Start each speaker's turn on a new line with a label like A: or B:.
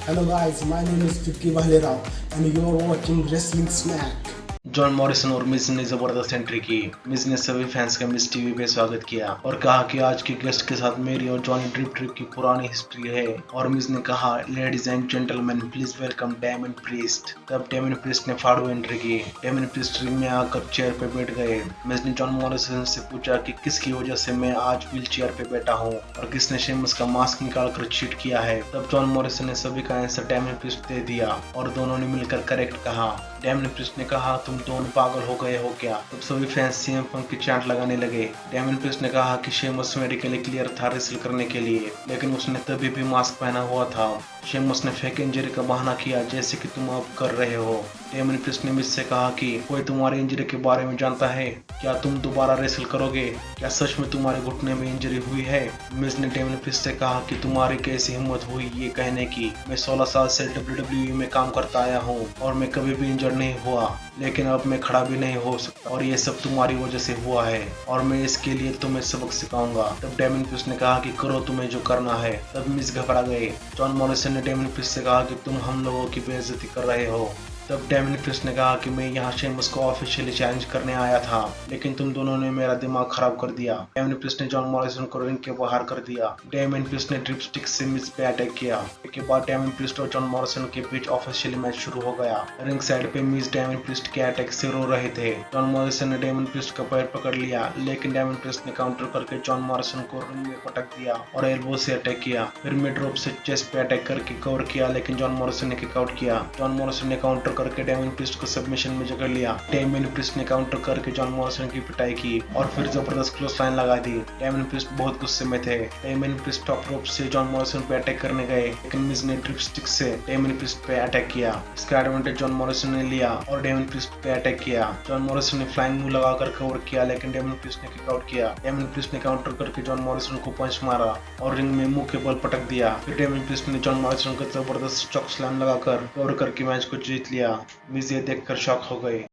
A: Hello guys, my name is Vicky Valerao and you are watching Wrestling Snack.
B: John Morrison और मिज ने जबरदस्त entry की। मिज ने सभी फैंस का मिज टीवी पे स्वागत किया और कहा कि आज के गेस्ट के साथ मेरी और जॉनी ड्रिप ट्रिप की पुरानी हिस्ट्री है। और मिज ने कहा, ladies and gentleman please welcome Damian Priest. तब डेमन प्रीस्ट ने फाड़ू एंट्री की। डेमन प्रीस्ट रिंग में आकर चेयर पे बैठ गए। मिज ने जॉन मॉरिसन से पूछा कि किसकी वजह से मैं आज व्हील चेयर पे बैठा हूँ और किसने शेमस का मास्क निकाल कर चीट किया है। तब जॉन मॉरिसन ने सभी का आंसर डेमन प्रीस्ट दे दिया और दोनों ने मिलकर करेक्ट कहा। डेमन प्रीस्ट ने कहा, तुम दोनों पागल हो गए हो क्या? तब सभी फैंस सीएम पंक की चांट लगाने लगे। डेमन प्रीस्ट ने कहा कि शेमस मेडिकली क्लियर था रेसल करने के लिए, लेकिन उसने तभी भी मास्क पहना हुआ था। शेमस ने फेक इंजरी का बहाना किया जैसे कि तुम अब कर रहे हो। डेमन प्रीस्ट ने मिज से कहा कि कोई तुम्हारी इंजरी के बारे में जानता है? क्या तुम दोबारा रेसल करोगे? क्या सच में तुम्हारे घुटने में इंजरी हुई है? मिज ने डेमन प्रीस्ट से कहा कि तुम्हारी कैसी हिम्मत हुई ये कहने की? मैं 16 साल से WWE में काम करता आया हूँ और मैं कभी भी इंजर्ड नहीं हुआ, लेकिन अब मैं खड़ा भी नहीं हो सकता और ये सब तुम्हारी वजह से हुआ है और मैं इसके लिए तुम्हें सबक सिखाऊंगा। तब डेमन प्रीस्ट ने कहा कि करो तुम्हें जो करना है। तब मिज घबरा गए। जॉन मॉरिसन ने डेमन प्रीस्ट से कहा कि तुम हम लोगों की बेइज्जती कर रहे हो। तब डेमन प्रीस्ट ने कहा कि मैं यहाँ शेमस को ऑफिशियली चैलेंज करने आया था, लेकिन तुम दोनों ने मेरा दिमाग खराब कर दिया। डेमन प्रीस्ट ने जॉन मॉरिसन को रिंग के बाहर कर दिया। डेमन प्रीस्ट ने ड्रिप स्टिक से मिज पे अटैक किया। इसके बाद डेमन प्रीस्ट और जॉन मॉरिसन के बीच ऑफिशियली मैच शुरू हो गया। रिंग साइड पे मिज डेमन प्रीस्ट के अटैक से रो रहे थे। जॉन मॉरिसन ने डेमन प्रीस्ट का पैर पकड़ लिया, लेकिन डेमन प्रीस्ट ने काउंटर करके जॉन मॉरिसन को रिंग में पटक दिया और एल्बो से अटैक किया। फिर मिड रोप से चेस्ट पे अटैक करके कवर किया, लेकिन जॉन मॉरिसन ने किक आउट किया। जॉन मॉरिसन ने काउंटर करके डेमन प्रीस्ट को सबमिशन में जकड़ लिया। डेमन प्रीस्ट ने काउंटर करके जॉन मॉरिसन की पिटाई की और फिर जबरदस्त क्लोज लाइन लगा दी। डेमन प्रीस्ट बहुत गुस्से में थे। डेमन प्रीस्ट टॉप रोप से जॉन मॉरिसन पे अटैक करने गए, लेकिन मिज ने ड्रिप स्टिक से डेमन प्रीस्ट पे अटैक किया। इसका एडवांटेज जॉन मॉरिसन ने लिया और डेमन प्रीस्ट पे अटैक किया। जॉन मॉरिसन ने फ्लाइंग मूव लगाकर कवर किया, लेकिन डेमन प्रीस्ट ने किक आउट किया। डेमन प्रीस्ट ने काउंटर करके जॉन मॉरिसन को पंच मारा और रिंग में मुंह के बल पटक दिया। फिर डेमन प्रीस्ट ने जॉन मॉरिसन को जबरदस्त चॉक स्लैम लगाकर कवर करके मैच को जीत लिया। मिज ये देखकर शॉक हो गए।